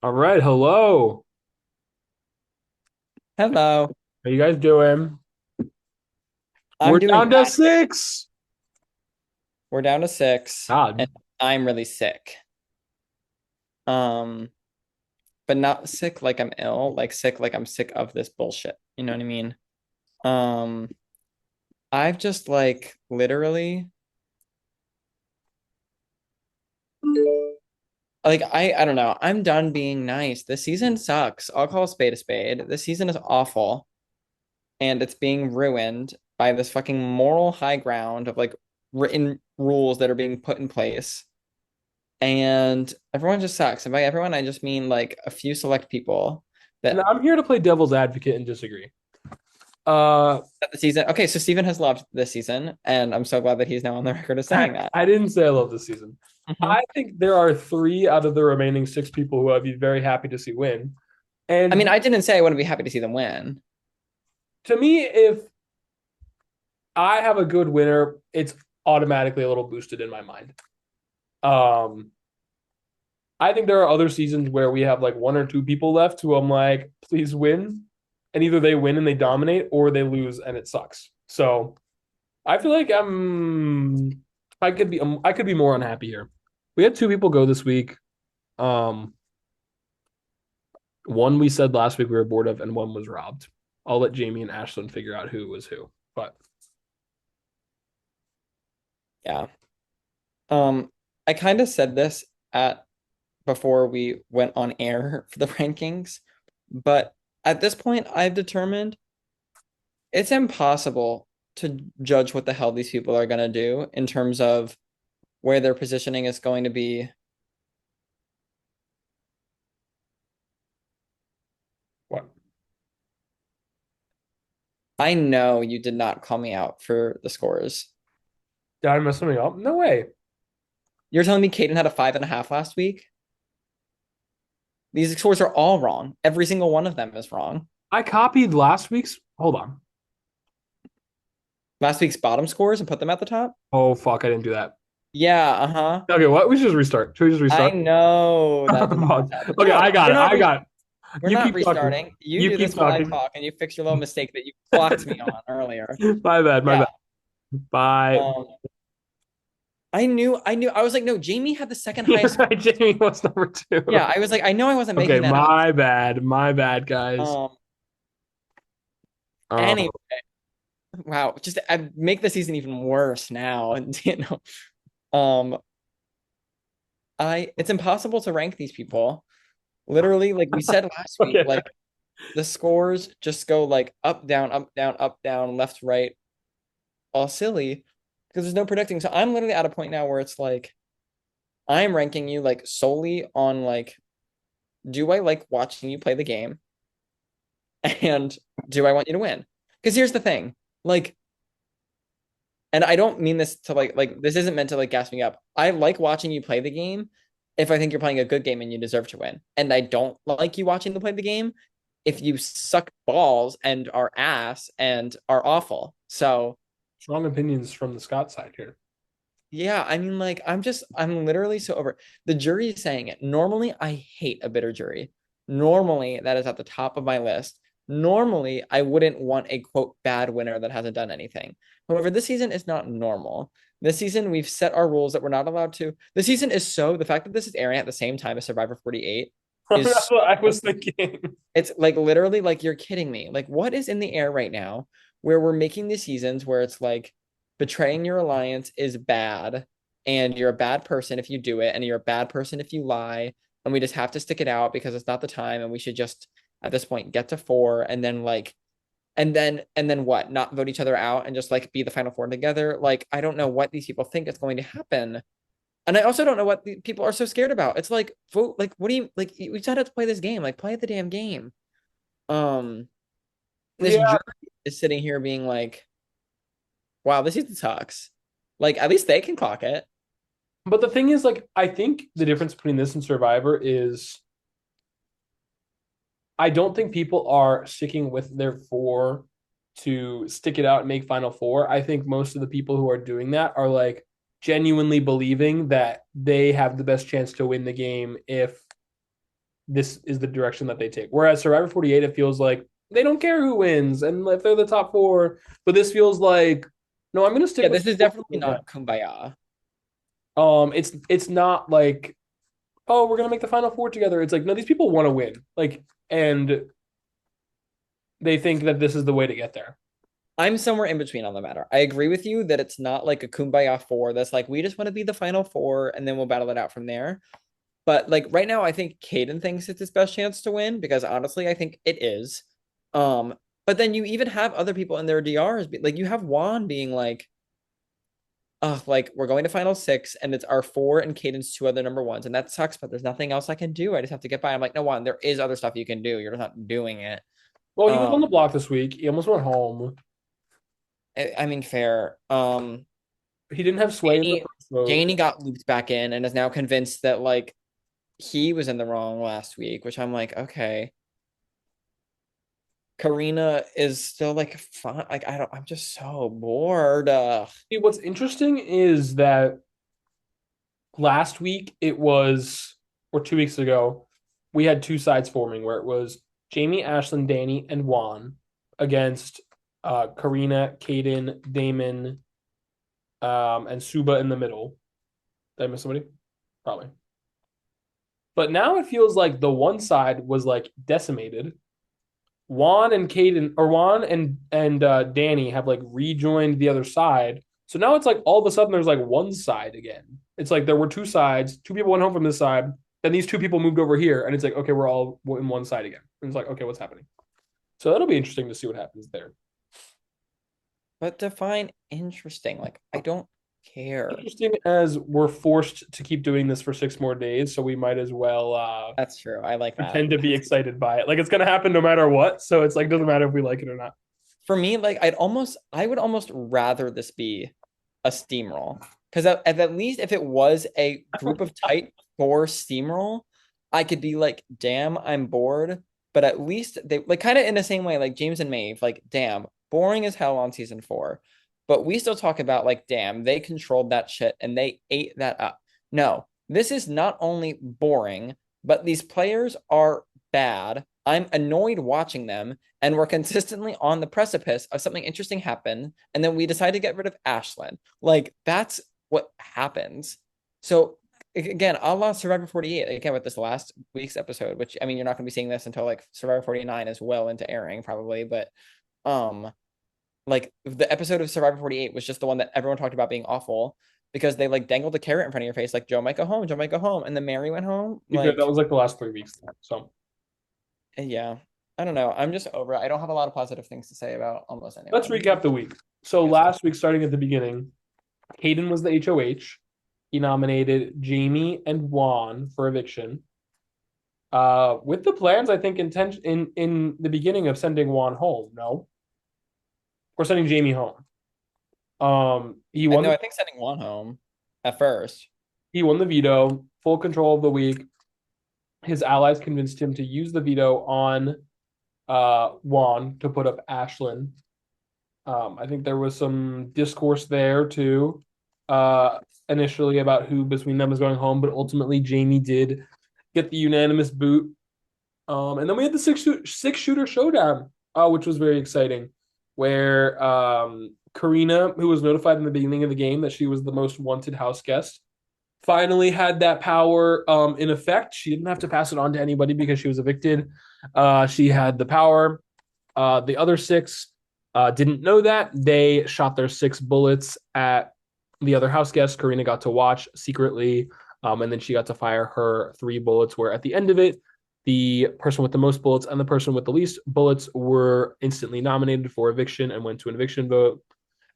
All right, hello. Hello. How you guys doing? I'm We're doing down to bad. six. We're down to six, and God, I'm really sick. Um, but not sick like I'm ill, like sick like I'm sick of this bullshit. You know what I mean? Um, I've just like literally like I don't know. I'm done being nice. This season sucks. I'll call a spade a spade. This season is awful, and it's being ruined by this fucking moral high ground of like written rules that are being put in place. And everyone just sucks. And by everyone, I just mean like a few select people and that I'm here to play devil's advocate and disagree. Uh, that the season. Okay, so Steven has loved this season, and I'm so glad that he's now on the record of saying that. I didn't say I love this season. Mhm. I think there are three out of the remaining six people who I'd be very happy to see win. I mean, And I didn't say I wouldn't be happy to see them win. to me, if I have a good winner, it's automatically a little boosted in my mind. Um, I think there are other seasons where we have like one or two people left who I'm like, please win. And either they win and they dominate or they lose and it sucks. So I feel like I could be more unhappy here. We had two people go this week. Um, One we said last week we were bored of, and one was robbed. I'll let Jamie and Ashlyn figure out who was who. But Yeah. Um, I kind of said this at before we went on air for the rankings, but at this point, I've determined it's impossible to judge what the hell these people are gonna do in terms of where their positioning is going to be. what? I know you did not call me out for the scores. Did I mess something up? No way. You're telling me Caden had a 5.5 last week? These scores are all wrong. Every single one of them is wrong. I copied last week's. Hold on. Last week's bottom scores and put them at the top? Oh fuck! I didn't do that. Yeah, uh-huh. Okay, what? We should just restart. Should we just I restart? know that did not happen. Okay, No, I got it. I got it. we're You not keep talking. restarting. You You do keep this while I talking. talk and you fix your little mistake that you clocked me on earlier. My bad. My Yeah. bad. Bye. Um, I knew. I was like, no, Jamie had the second highest score. Jamie was number two. Yeah, I was like, I know I wasn't Okay, making that up. my bad. My bad, guys. Um, Um, anyway, wow, just I make the season even worse now. And um, I it's impossible to rank these people. Literally, like we said last week, okay. like the scores just go like up, down, up, down, up, down, left, right, all silly because there's no predicting. So I'm literally at a point now where it's like I'm ranking you like solely on like, do I like watching you play the game? And do I want you to win? Because here's the thing, like, and I don't mean this to like this isn't meant to like gas me up. I like watching you play the game if I think you're playing a good game and you deserve to win. And I don't like you watching to play the game if you suck balls and are ass and are awful. So Strong opinions from the Scott side here. yeah, I mean, like, I'm literally so over. The jury is saying it. Normally, I hate a bitter jury. Normally, that is at the top of my list. Normally, I wouldn't want a quote bad winner that hasn't done anything. However, this season is not normal. This season, we've set our rules that we're not allowed to. The season is so, the fact that this is airing at the same time as Survivor 48 That's is, what I was thinking. it's like literally like you're kidding me. Like, what is in the air right now where we're making these seasons where it's like betraying your alliance is bad and you're a bad person if you do it and you're a bad person if you lie and we just have to stick it out because it's not the time and we should just at this point get to four and then like and then what? Not vote each other out and just like be the final four together. Like I don't know what these people think is going to happen. And I also don't know what the people are so scared about. It's like vote like what do you like we just have to play this game. Like play the damn game. Um this Yeah, jury is sitting here being like, wow, this season sucks. Like at least they can clock it. but the thing is, like, I think the difference between this and Survivor is I don't think people are sticking with their four to stick it out and make Final Four. I think most of the people who are doing that are like genuinely believing that they have the best chance to win the game if this is the direction that they take. Whereas Survivor 48, it feels like they don't care who wins and if they're the top four. But this feels like, no, I'm gonna stick Yeah, with this is definitely not Kumbaya. it's not like, oh, we're gonna make the final four together. It's like, no, these people want to win. Like, and they think that this is the way to get there. I'm somewhere in between on the matter. I agree with you that it's not like a Kumbaya four that's like we just want to be the final four and then we'll battle it out from there. But like right now, I think Caden thinks it's his best chance to win because honestly, I think it is. Um, but then you even have other people in their DRs, like you have Juan being oh, like we're going to final six and it's our four and Caden's two other number ones, and that sucks, but there's nothing else I can do. I just have to get by. I'm like, no, Juan, there is other stuff you can do. You're just not doing it. Well, he was on the Um, block this week. He almost went home. I mean, fair. He didn't have sway in the Janie, first vote. Janie got looped back in and is now convinced that like he was in the wrong last week, which I'm like, okay. Karina is still like fun. Like I don't. I'm just so bored. See, what's interesting is that last week it was, or 2 weeks ago, we had two sides forming where it was Jamie, Ashlyn, Danny, and Juan against Karina, Kaden, Damon, and Suba in the middle. Did I miss somebody? Probably. But now it feels like the one side was like decimated. Juan and Caden, or Juan and Danny have like rejoined the other side. So now it's like all of a sudden there's like one side again. It's like there were two sides. Two people went home from this side. Then these two people moved over here, and it's like, okay, we're all in one side again. And it's like, okay, what's happening? So that'll be interesting to see what happens there. but define interesting. Like I don't care. Interesting as we're forced to keep doing this for 6 more days, so we might as well That's true. I like that. pretend to be excited by it. Like it's gonna happen no matter what. So it's like doesn't matter if we like it or not. For me, like I would almost rather this be a steamroll because at least if it was a group of tight four steamroll, I could be like, damn, I'm bored. But at least they like kind of in the same way, like James and Maeve, like, damn, boring as hell on season four. But we still talk about like, damn, they controlled that shit and they ate that up. No, this is not only boring, but these players are bad. I'm annoyed watching them, and we're consistently on the precipice of something interesting happen, and then we decide to get rid of Ashlyn. Like that's what happens. So again, a la Survivor 48, again with this last week's episode, which I mean you're not gonna be seeing this until like Survivor 49 is well into airing, probably, but um like the episode of Survivor 48 was just the one that everyone talked about being awful because they like dangled a carrot in front of your face, like Joe might go home, Joe might go home, and then Mary went home. Because that Like, was like the last 3 weeks. So yeah, I don't know. I'm just over it. I don't have a lot of positive things to say about almost let's anyone. recap the week. I So guess so. last week, starting at the beginning, Hayden was the HOH. He nominated Jamie and Juan for eviction. With the plans, I think intention in the beginning of sending Juan home. No, or sending Jamie home. He I won know. the I think sending Juan home at first. he won the veto, full control of the week. His allies convinced him to use the veto on Juan to put up Ashlyn. I think there was some discourse there too, uh, initially about who between them is going home, but ultimately Jamie did get the unanimous boot. And then we had the six shooter showdown, which was very exciting, where Karina, who was notified in the beginning of the game that she was the most wanted house guest, finally had that power in effect. She didn't have to pass it on to anybody because she was evicted. She had the power. The other six didn't know that. They shot their 6 bullets at the other house guest. Karina got to watch secretly, and then she got to fire her 3 bullets. Where at the end of it, the person with the most bullets and the person with the least bullets were instantly nominated for eviction and went to an eviction vote.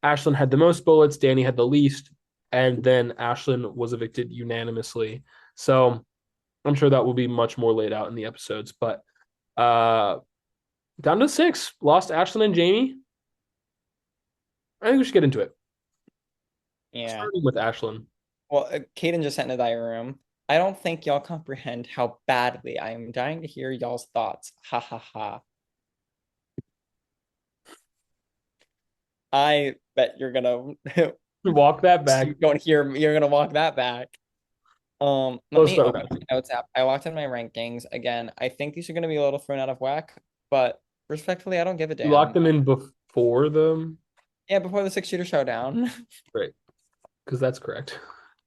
Ashlyn had the most bullets, Danny had the least, and then Ashlyn was evicted unanimously. So I'm sure that will be much more laid out in the episodes. But uh, down to 6, lost Ashlyn and Jamie. I think we should get into it. Yeah. Starting with Ashlyn. Well, Kaden just sat in the diary room. I don't think y'all comprehend how badly I am dying to hear y'all's thoughts. Ha ha ha. I bet you're gonna Walk that back. you don't hear you're gonna walk that back. Let Let's me start with open that. my notes app. I locked in my rankings again. I think these are going to be a little thrown out of whack, but respectfully, I don't give a You locked damn. them in before them, Yeah, before the six shooter showdown, right? Because that's correct.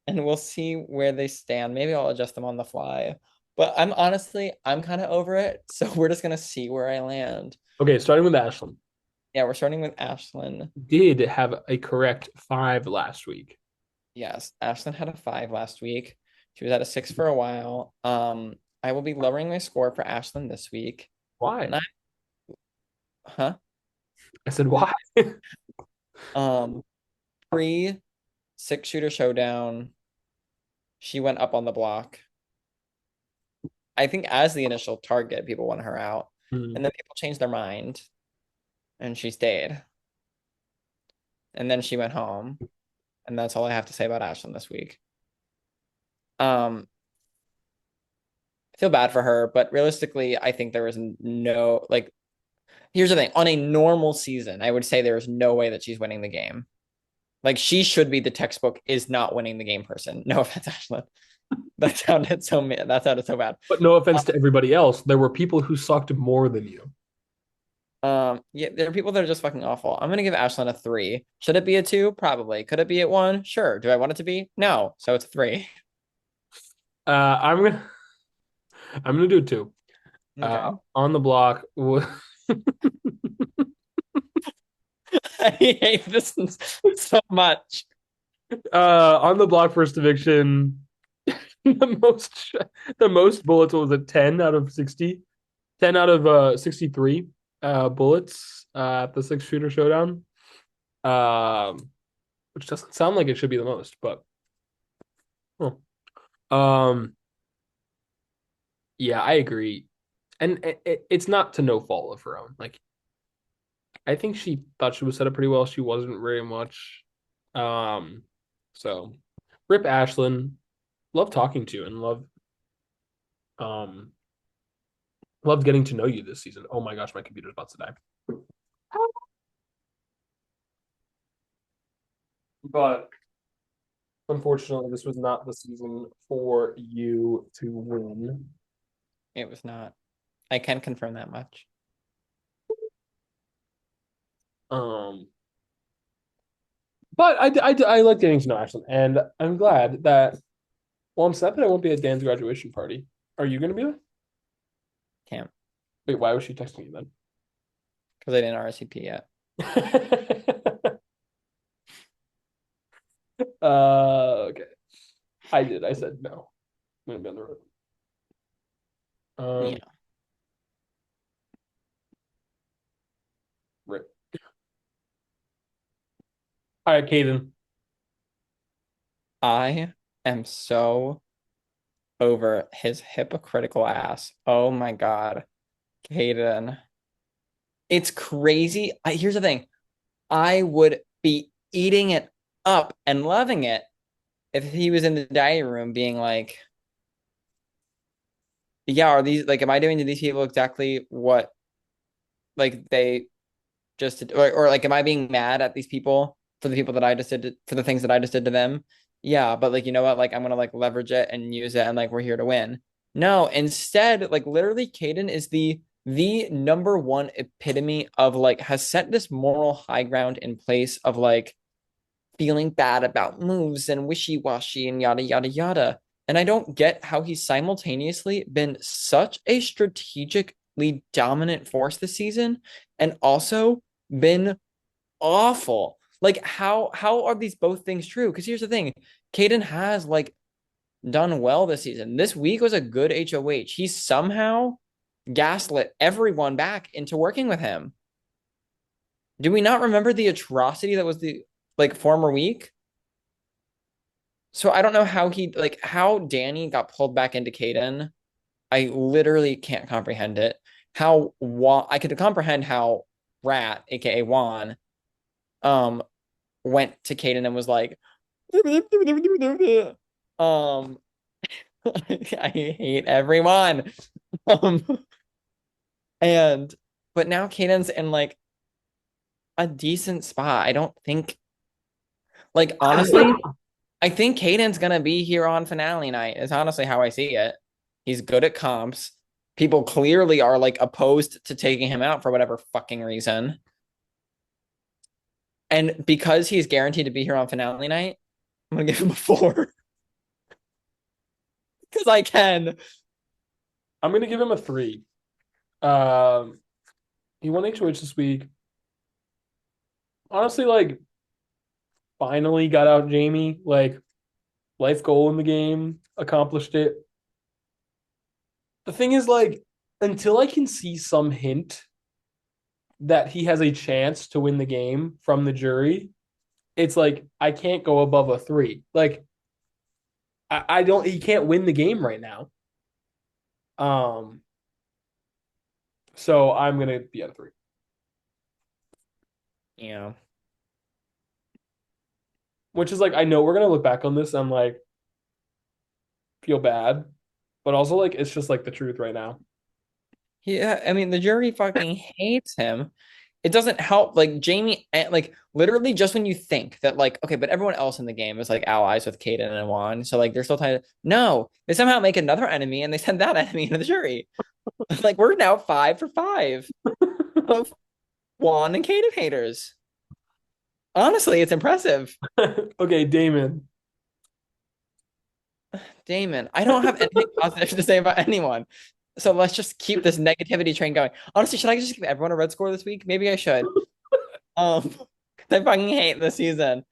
and we'll see where they stand. Maybe I'll adjust them on the fly. But I'm honestly, I'm kind of over it. So we're just gonna see where I land. Okay, starting with Ashlyn. Yeah, we're starting with Ashlyn. Did have a correct 5 last week. Yes, Ashlyn had a 5 last week. She was at a 6 for a while. I will be lowering my score for Ashlyn this week. And Why? huh? I said why. Um, pre six shooter showdown, she went up on the block. I think as the initial target, people want her out. Hmm. And then people changed their mind and she stayed. And then she went home. And that's all I have to say about Ashlyn this week. Um, I feel bad for her, but realistically, I think there was no like here's the thing. On a normal season, I would say there is no way that she's winning the game. Like she should be the textbook is not winning the game person. No offense, Ashlyn. That sounded so bad. But no offense to everybody else, there were people who sucked more than you. Yeah, there are people that are just fucking awful. I'm gonna give Ashlyn a 3. Should it be a 2? Probably. Could it be at 1? Sure. Do I want it to be? No. So it's a 3. Uh, I'm gonna I'm gonna do it too. Okay. On the block, I hate this so much. on the block first eviction, the most the most bullets was a 10 out of 60, 10 out of 63 bullets at the six shooter showdown. Um, which doesn't sound like it should be the most, but oh. Um, yeah, I agree. And it's not to no fault of her own. Like I think she thought she was set up pretty well. She wasn't very much. Um, so rip Ashlyn. Love talking to you and um loved getting to know you this season. Oh my gosh, my computer's about to die. But unfortunately, this was not the season for you to win. It was not. I can confirm that much. Um, but I like getting to know Ashlyn, and I'm glad that. Well, I'm sad that I won't be at Dan's graduation party. Are you going to be there? Can't Wait, why was she texting you then? because I didn't RSVP yet. Okay. I did. I said no. I'm gonna be on the road. Um, Yeah. right. All right, Caden. I am so over his hypocritical ass. Oh my God. Caden. It's crazy. Here's the thing. I would be eating it up and loving it if he was in the dining room being like, yeah, are these like, am I doing to these people exactly what like they just did, or like, am I being mad at these people for the people that I just did for the things that I just did to them? Yeah, but like, you know what? Like, I'm gonna like leverage it and use it, and like, we're here to win. No, instead, like, literally, Caden is the number one epitome of like has set this moral high ground in place of like feeling bad about moves and wishy-washy and yada yada yada. And I don't get how he's simultaneously been such a strategically dominant force this season and also been awful. Like how are these both things true? Because here's the thing, Caden has like done well this season. This week was a good HOH. He somehow gaslit everyone back into working with him. Do we not remember the atrocity that was the like former week? So I don't know how he like how Danny got pulled back into Caden. I literally can't comprehend it. How I could comprehend how Rat, aka Juan, um, went to Caden and was like, um, I hate everyone. Um, and but now Caden's in like a decent spot. I don't think like honestly. I think Caden's gonna be here on finale night, is honestly how I see it. He's good at comps. People clearly are like opposed to taking him out for whatever fucking reason. And because he's guaranteed to be here on finale night, I'm gonna give him a 4. Because I can. I'm gonna give him a 3. Um, he won HOH this week. Honestly, like finally got out Jamie. Like life goal in the game, accomplished it. The thing is, like, until I can see some hint that he has a chance to win the game from the jury, it's like I can't go above a 3. Like I don't. He can't win the game right now. Um, so I'm gonna be at a 3, Yeah. which is like I know we're gonna look back on this and like feel bad, but also like it's just like the truth right now. Yeah, I mean the jury fucking hates him. It doesn't help like Jamie like literally just when you think that like okay, but everyone else in the game is like allies with Kaden and Juan, so like they're still tied. No, they somehow make another enemy and they send that enemy into the jury. Like we're now 5 for 5 of Juan and Kaden haters. Honestly, it's impressive. Okay, Damon. Damon, I don't have anything positive to say about anyone. So let's just keep this negativity train going. Honestly, should I just give everyone a red score this week? Maybe I should. Um, I fucking hate this season.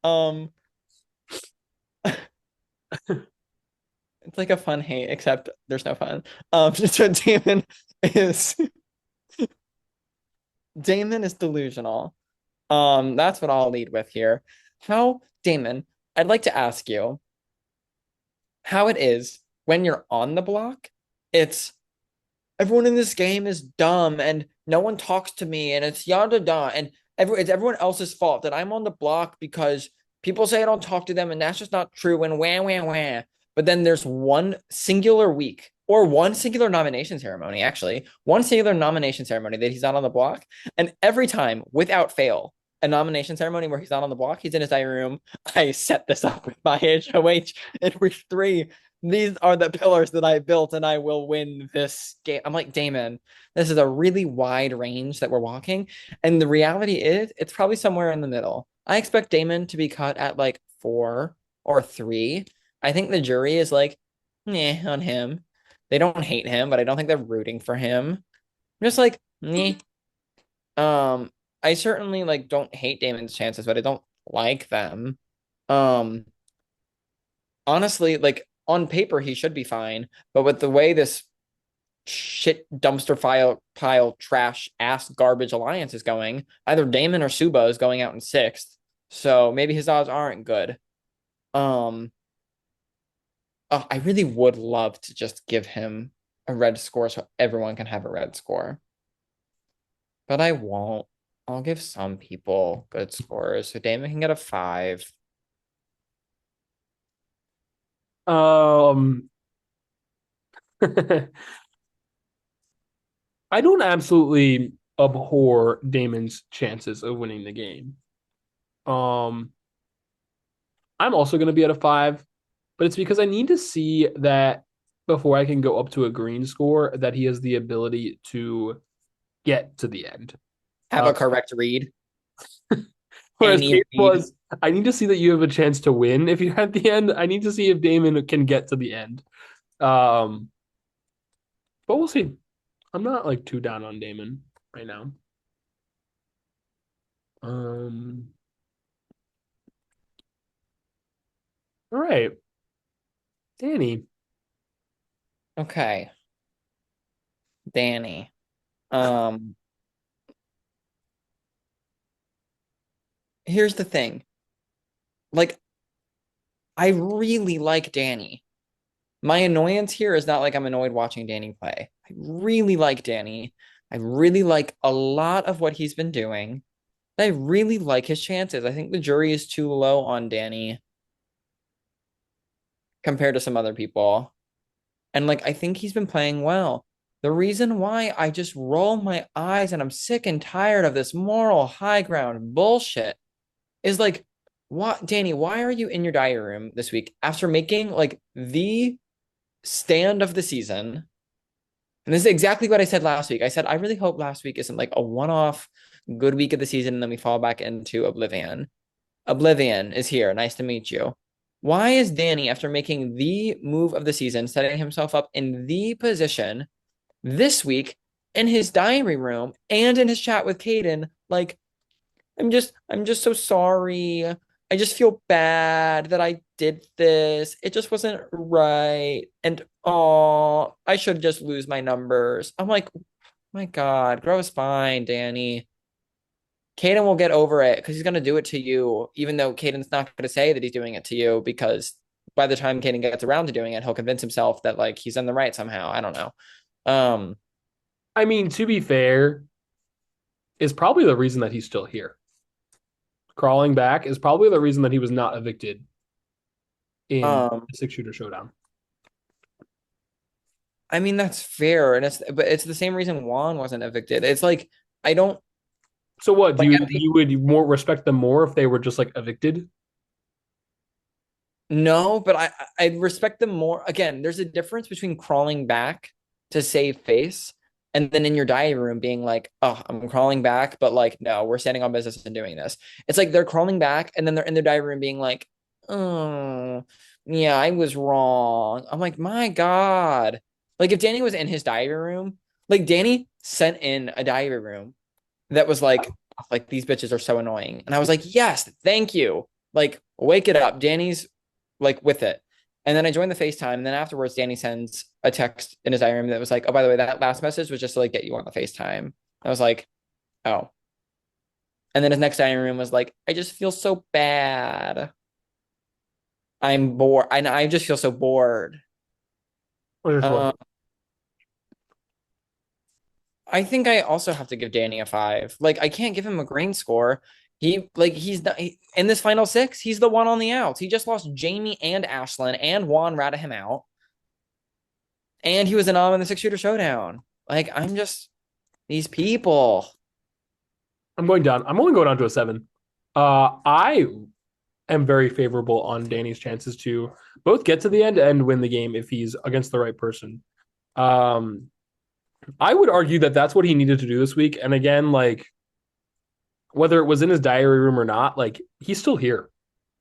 Um, it's like a fun hate, except there's no fun. So is Damon is delusional. That's what I'll lead with here. How, Damon, I'd like to ask you how it is when you're on the block. It's everyone in this game is dumb and no one talks to me and it's yada da and it's everyone else's fault that I'm on the block because people say I don't talk to them and that's just not true and wah wah wah. But then there's one singular week or one singular nomination ceremony, actually, one singular nomination ceremony that he's not on the block. And every time, without fail, a nomination ceremony where he's not on the block, he's in his diary room. I set this up with my HOH in week 3. These are the pillars that I built and I will win this game. I'm like, Damon, this is a really wide range that we're walking. And the reality is, it's probably somewhere in the middle. I expect Damon to be cut at like 4 or 3. I think the jury is like, nah, on him. They don't hate him, but I don't think they're rooting for him. I'm just like, nah. Um, I certainly like don't hate Damon's chances, but I don't like them. Um, honestly, like on paper, he should be fine. But with the way this shit dumpster pile trash ass garbage alliance is going, either Damon or Suba is going out in 6th. So maybe his odds aren't good. Um, oh, I really would love to just give him a red score so everyone can have a red score. But I won't. I'll give some people good scores. So Damon can get a 5. Um, I don't absolutely abhor Damon's chances of winning the game. Um, I'm also going to be at a 5, but it's because I need to see that before I can go up to a green score that he has the ability to get to the end. Have a correct read. Whereas Any Kate read. was, I need to see that you have a chance to win if you're at the end. I need to see if Damon can get to the end. Um, but we'll see. I'm not like too down on Damon right now. Um, all right, Danny. Okay. Danny. Um, here's the thing. Like, I really like Danny. My annoyance here is not like I'm annoyed watching Danny play. I really like Danny. I really like a lot of what he's been doing. I really like his chances. I think the jury is too low on Danny compared to some other people. And like I think he's been playing well. The reason why I just roll my eyes and I'm sick and tired of this moral high ground bullshit is like What, Danny, why are you in your diary room this week after making like the stand of the season? And this is exactly what I said last week. I said, I really hope last week isn't like a one-off good week of the season and then we fall back into oblivion. Oblivion is here. Nice to meet you. Why is Danny, after making the move of the season, setting himself up in the position this week in his diary room and in his chat with Caden, like, I'm just so sorry. I just feel bad that I did this. It just wasn't right. And oh, I should just lose my numbers. I'm like, my God, grow a spine, Danny. Caden will get over it because he's gonna do it to you, even though Caden's not gonna say that he's doing it to you, because by the time Caden gets around to doing it, he'll convince himself that like he's in the right somehow. I don't know. Um, I mean, to be fair, is probably the reason that he's still here. Crawling back is probably the reason that he was not evicted in um, the 6 shooter showdown. I mean that's fair, and it's the same reason Juan wasn't evicted. It's like I don't So what? Do like you at the you would more respect them more if they were just like evicted? no, but I respect them more. Again, there's a difference between crawling back to save face and then in your diary room being like, oh, I'm crawling back, but like, no, we're standing on business and doing this. It's like they're crawling back and then they're in their diary room being like, oh, yeah, I was wrong. I'm like, my God. Like if Danny was in his diary room, like Danny sent in a diary room that was like these bitches are so annoying. And I was like, yes, thank you. Like, wake it up. Danny's like with it. And then I joined the FaceTime. And then afterwards, Danny sends a text in his IM that was like, oh, by the way, that last message was just to like get you on the FaceTime. I was like, oh. And then his next IM was like, I just feel so bad. I'm bored. And I just feel so bored. Or just what? Um, I think I also have to give Danny a 5. Like, I can't give him a green score. He's not in this final six. He's the one on the outs. He just lost Jamie and Ashlyn, and Juan ratted him out. And he was an in the 6 shooter showdown. Like, I'm just these people. I'm going down. I'm only going down to a 7. I am very favorable on Danny's chances to both get to the end and win the game if he's against the right person. Um, I would argue that that's what he needed to do this week. And again, like whether it was in his diary room or not, like he's still here.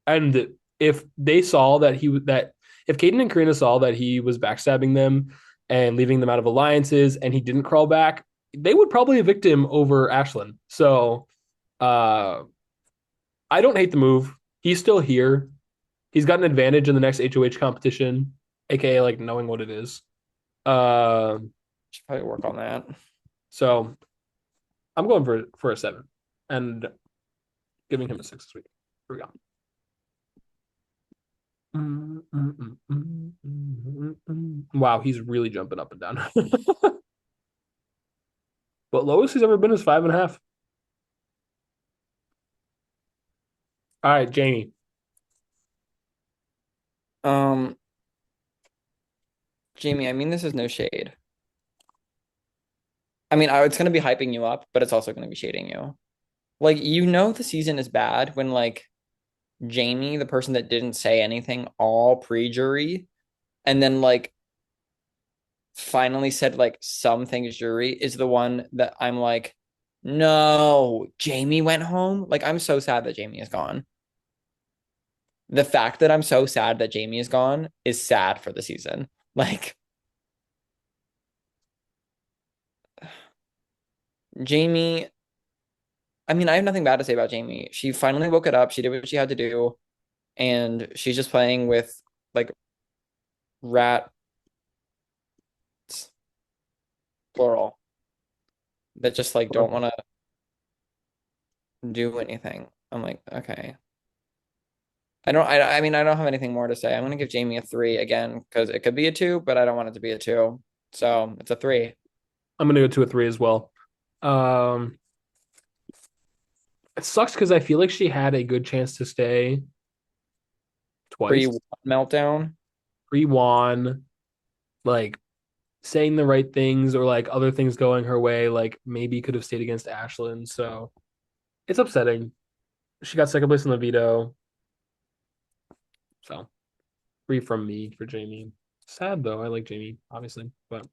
And if they saw that if Caden and Karina saw that he was backstabbing them and leaving them out of alliances and he didn't crawl back, they would probably evict him over Ashlyn. So uh I don't hate the move. He's still here. He's got an advantage in the next HOH competition, aka like knowing what it is. Should probably work on that. So I'm going for a 7 and giving him a 6 this week. Here we go. Wow, he's really jumping up and down. But lowest he's ever been is 5.5. All right, Jamie. Um, Jamie, I mean this is no shade. I mean, it's gonna be hyping you up, but it's also gonna be shading you. Like, you know the season is bad when like Jamie, the person that didn't say anything all pre-jury, and then like finally said like some things jury is the one that I'm like, no, Jamie went home. Like, I'm so sad that Jamie is gone. The fact that I'm so sad that Jamie is gone is sad for the season. Like, Jamie, I mean, I have nothing bad to say about Jamie. She finally woke it up. She did what she had to do, and she's just playing with like rats, plural, that just like don't want to do anything. I'm like, okay. I mean, I don't have anything more to say. I'm gonna give Jamie a 3 again because it could be a 2, but I don't want it to be a 2. So it's a 3. I'm gonna go to a 3 as well. Um, it sucks because I feel like she had a good chance to stay Pre twice. meltdown. Pre-Juan, like saying the right things or like other things going her way, like maybe could have stayed against Ashlyn. So it's upsetting. She got second place in the veto. So 3 from me for Jamie. Sad though. I like Jamie, obviously, but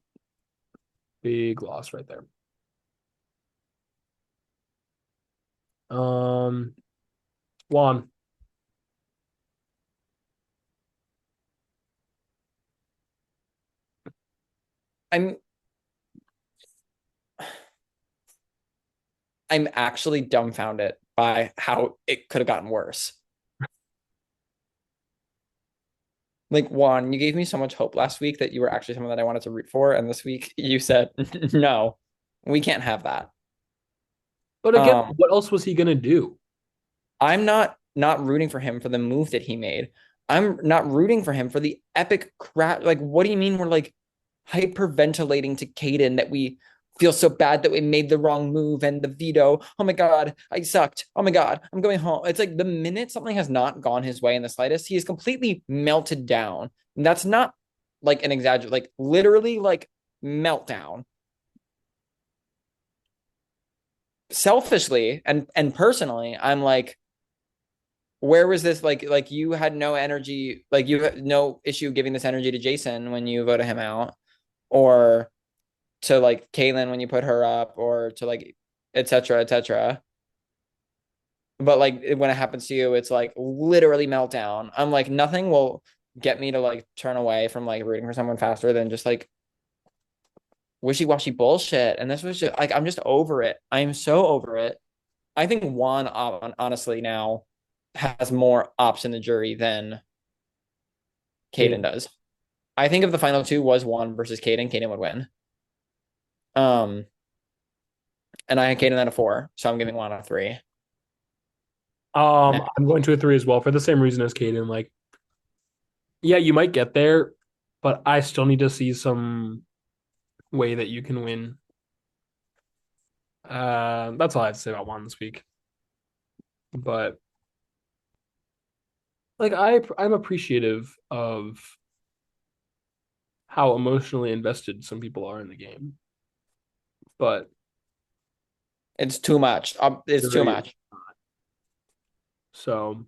big loss right there. Um, Juan. I'm I'm actually dumbfounded by how it could have gotten worse. Like Juan, you gave me so much hope last week that you were actually someone that I wanted to root for, and this week you said no, we can't have that. But again, Um, what else was he gonna do? I'm not rooting for him for the move that he made. I'm not rooting for him for the epic crap. Like, what do you mean we're like hyperventilating to Caden that we feel so bad that we made the wrong move and the veto? Oh my God, I sucked. Oh my God, I'm going home. It's like the minute something has not gone his way in the slightest, he is completely melted down. And that's not like an exaggeration, like literally like meltdown. Selfishly and personally, I'm like, where was this like you had no energy, like you had no issue giving this energy to Jason when you voted him out, or to like Caitlyn when you put her up, or to like etc. etc. But like when it happens to you, it's like literally meltdown. I'm like nothing will get me to like turn away from like rooting for someone faster than just like wishy-washy bullshit. And this was just like I'm just over it. I'm so over it. I think Juan honestly now has more ops in the jury than Caden Caden. does. I think if the final two was Juan versus Caden, Caden would win. Um, and I had Caden at a 4, so I'm giving Juan a 3. Now, I'm going to a 3 as well for the same reason as Caden. Like, yeah, you might get there, but I still need to see some way that you can win. That's all I have to say about Juan this week. But like, I'm appreciative of how emotionally invested some people are in the game, but it's too much. It's too jury, much. so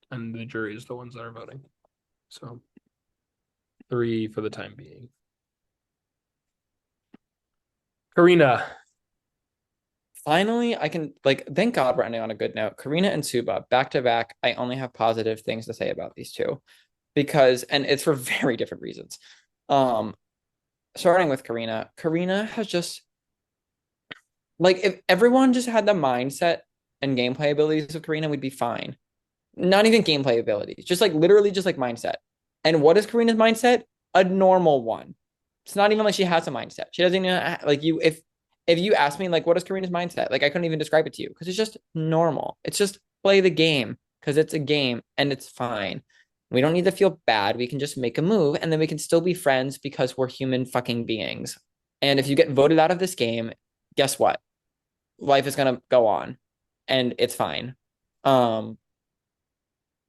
and the jury is the ones that are voting. So 3 for the time being. Karina. Finally, I can like thank God we're ending on a good note. Karina and Suba back to back. I only have positive things to say about these two because, and it's for very different reasons. Um, Starting with Karina, Karina has just like if everyone just had the mindset and gameplay abilities of Karina, we'd be fine. Not even gameplay abilities, just like literally just like mindset. And what is Karina's mindset? A normal one. It's not even like she has a mindset. She doesn't even like you. If you ask me like what is Karina's mindset, like I couldn't even describe it to you because it's just normal. It's just play the game because it's a game and it's fine. We don't need to feel bad. We can just make a move and then we can still be friends because we're human fucking beings. And if you get voted out of this game, guess what? Life is gonna go on and it's fine. Um,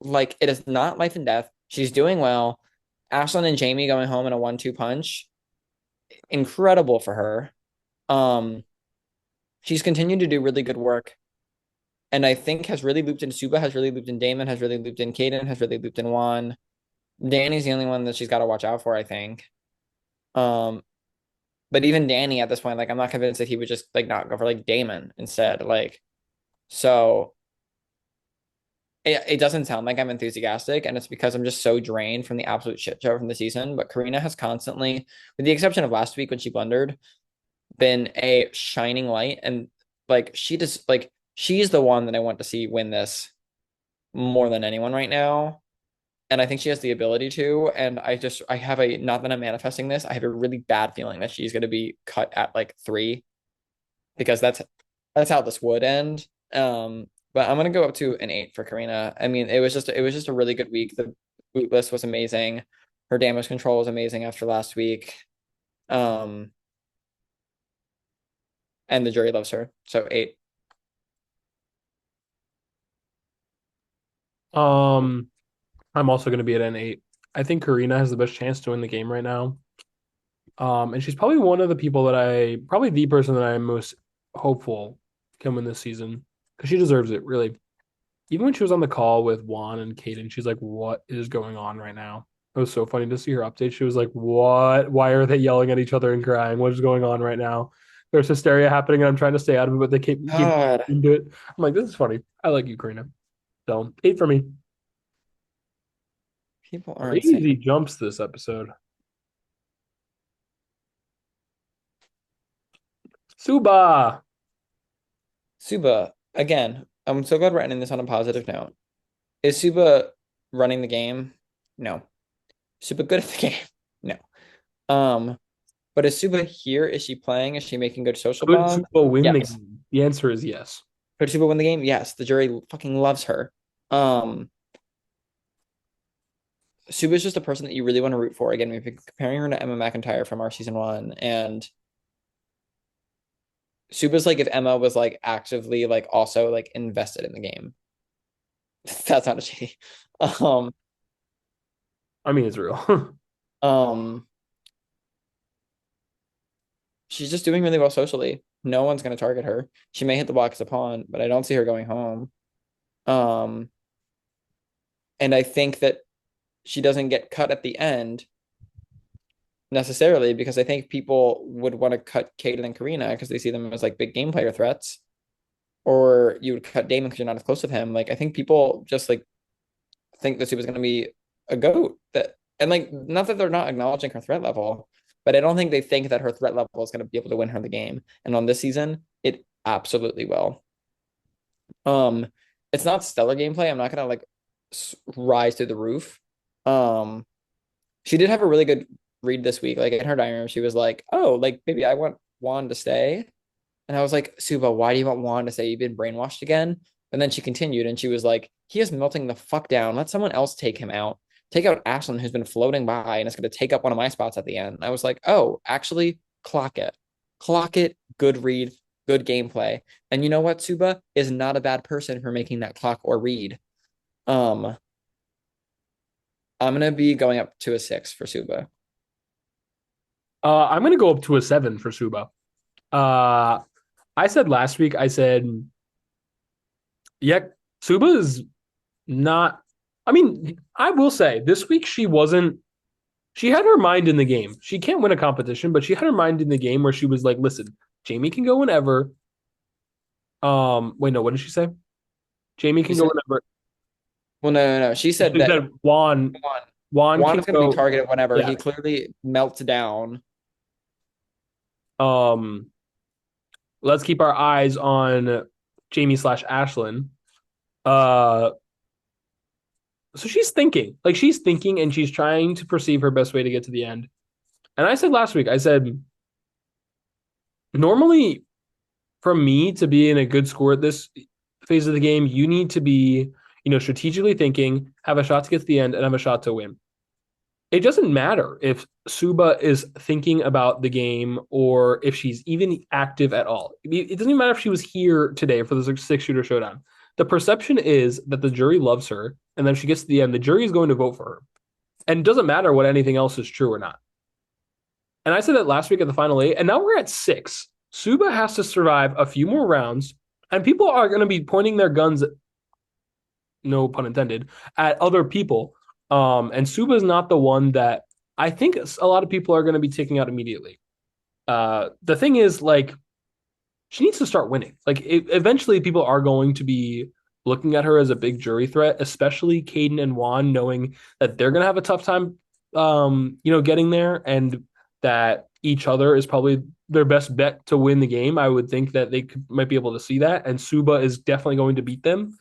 like it is not life and death. She's doing well. Ashlyn and Jamie going home in a 1-2 punch. Incredible for her. Um, she's continued to do really good work. And I think has really looped in Suba, has really looped in Damon, has really looped in Caden, has really looped in Juan. Danny's the only one that she's got to watch out for, I think. Um, but even Danny at this point, like I'm not convinced that he would just like not go for like Damon instead. Like, so it doesn't sound like I'm enthusiastic, and it's because I'm just so drained from the absolute shit show from the season. But Karina has constantly, with the exception of last week when she blundered, been a shining light. And like she just like she's the one that I want to see win this more than anyone right now. And I think she has the ability to. And I have a not that I'm manifesting this, I have a really bad feeling that she's gonna be cut at like 3 because that's how this would end. But I'm gonna go up to an 8 for Karina. I mean, it was just a really good week. The boot list was amazing. Her damage control was amazing after last week. Um, and the jury loves her. So 8. Um, I'm also going to be at N8. I think Karina has the best chance to win the game right now. And she's probably one of the people that probably the person that I'm most hopeful can win this season because she deserves it, really. even when she was on the call with Juan and Kaden, she's like, "What is going on right now?" It was so funny to see her update. She was like, "What? Why are they yelling at each other and crying? What is going on right now? There's hysteria happening, and I'm trying to stay out of it, but they keep God, into it." I'm like, "This is funny. I like you, Karina." So 8 for me. people are insane. Crazy jumps this episode. Suba. Suba, again, I'm so glad we're ending this on a positive note. Is Suba running the game? No. Suba good at the game? No. Um, but is Suba here? Is she playing? Is she making good social Could bonds? Suba win the Yes. game? The answer is yes. Could Suba win the game? Yes. The jury fucking loves her. Um, Suba's just a person that you really want to root for. Again, we've been comparing her to Emma McIntyre from our season one, and Suba's like if Emma was like actively like also like invested in the game. That's not a she. Um, I mean, it's real. um, she's just doing really well socially. No one's gonna target her. She may hit the block as a pawn, but I don't see her going home. Um, and I think that she doesn't get cut at the end necessarily because I think people would want to cut Kaden and Karina because they see them as like big game player threats. Or you would cut Damon because you're not as close with him. Like I think people just like think that Suba's gonna be a goat. That and like not that they're not acknowledging her threat level, but I don't think they think that her threat level is gonna be able to win her the game. And on this season, it absolutely will. Um, it's not stellar gameplay. I'm not gonna like rise through the roof. Um, she did have a really good read this week. Like in her diary room, she was like, "Oh, like maybe I want Juan to stay." And I was like, Suba, why do you want Juan to say you've been brainwashed again? And then she continued and she was like, he is melting the fuck down. Let someone else take him out. Take out Ashlyn, who's been floating by and it's going to take up one of my spots at the end. And I was like, oh, actually, clock it. Clock it. Good read. Good gameplay. And you know what? Suba is not a bad person for making that clock or read. Um, I'm going to be going up to a 6 for Suba. I'm gonna go up to a 7 for Suba. Uh, I said last week, I said, yeah, Suba is not. I mean, I will say this week she wasn't. She had her mind in the game. She can't win a competition, but she had her mind in the game where she was like, "Listen, Jamie can go whenever." Wait, no, what did she say? Jamie She can go said, whenever. well, no, no, no. She said She that said Juan. Juan, Juan Juan can is going to be go. targeted whenever Yeah. he clearly melts down. Um. Let's keep our eyes on Jamie slash Ashlyn. Uh. So she's thinking, and she's trying to perceive her best way to get to the end. And I said last week, I said normally for me to be in a good score at this phase of the game, you need to be, strategically thinking, have a shot to get to the end, and have a shot to win. It doesn't matter if Suba is thinking about the game or if she's even active at all. It doesn't even matter if she was here today for the 6 shooter showdown. The perception is that the jury loves her, and then if she gets to the end, the jury is going to vote for her. And it doesn't matter what anything else is true or not. And I said that last week at the final 8, and now we're at 6. Suba has to survive a few more rounds, and people are going to be pointing their guns, no pun intended, at other people. And Suba is not the one that I think a lot of people are going to be taking out immediately. The thing is, like, she needs to start winning. Like, eventually, people are going to be looking at her as a big jury threat, especially Caden and Juan, knowing that they're going to have a tough time, getting there, and that each other is probably their best bet to win the game. I would think that might be able to see that, and Suba is definitely going to beat them.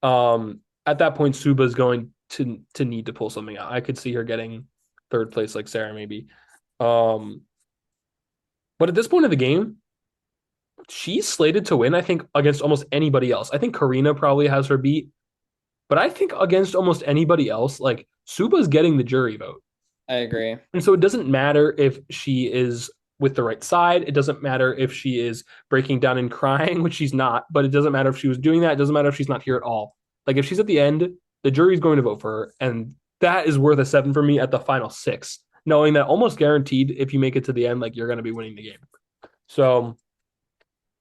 At that point, Suba is going to need to pull something out. I could see her getting third place, like Sarah, maybe. Um, but at this point of the game, she's slated to win, I think, against almost anybody else. I think Karina probably has her beat, but I think against almost anybody else, like Suba's getting the jury vote. I agree. And so it doesn't matter if she is with the right side. It doesn't matter if she is breaking down and crying, which she's not, but it doesn't matter if she was doing that. It doesn't matter if she's not here at all. Like if she's at the end, the jury's going to vote for her. And that is worth a 7 for me at the final 6, knowing that almost guaranteed if you make it to the end, like you're going to be winning the game. So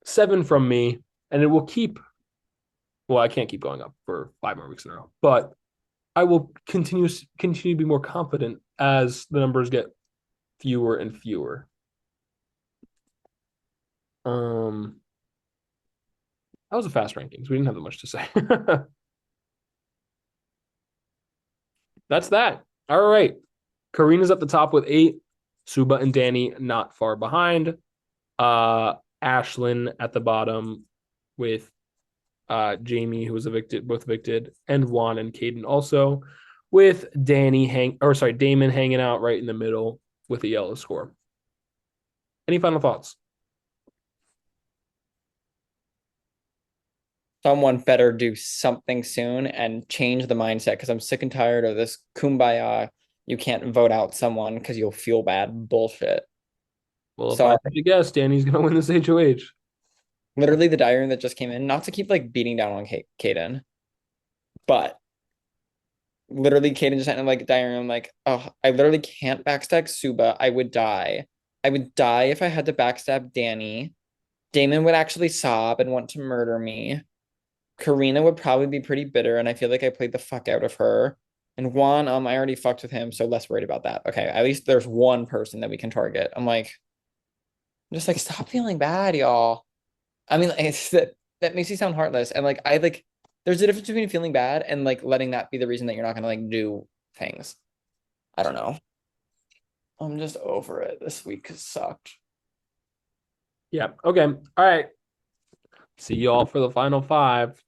7 from me, and it will keep Well, I can't keep going up for 5 more weeks in a row, but I will continue to be more confident as the numbers get fewer and fewer. Um, that was a fast rankings. We didn't have that much to say. That's that. All right. Karina's at the top with 8. Suba and Danny not far behind. Ashlyn at the bottom with Jamie, who was evicted, both evicted, and Juan and Caden also, with Damon hanging out right in the middle with a yellow score. Any final thoughts? Someone better do something soon and change the mindset because I'm sick and tired of this kumbaya. You can't vote out someone because you'll feel bad bullshit. Well, if I So had to guess, Danny's gonna win this HOH. literally the diary that just came in, not to keep like beating down on Kaden, but literally Kaden just sent like diary. I'm like, oh, I literally can't backstab Suba. I would die. I would die if I had to backstab Danny. Damon would actually sob and want to murder me. Karina would probably be pretty bitter, and I feel like I played the fuck out of her. And Juan, I already fucked with him, so less worried about that. Okay, at least there's one person that we can target. I'm like, just like stop feeling bad, y'all. I mean, it's that makes you sound heartless, and like I like, there's a difference between feeling bad and like letting that be the reason that you're not gonna like do things. I don't know. I'm just over it. This week has sucked. Yeah. Okay. All right. See you all for the final 5.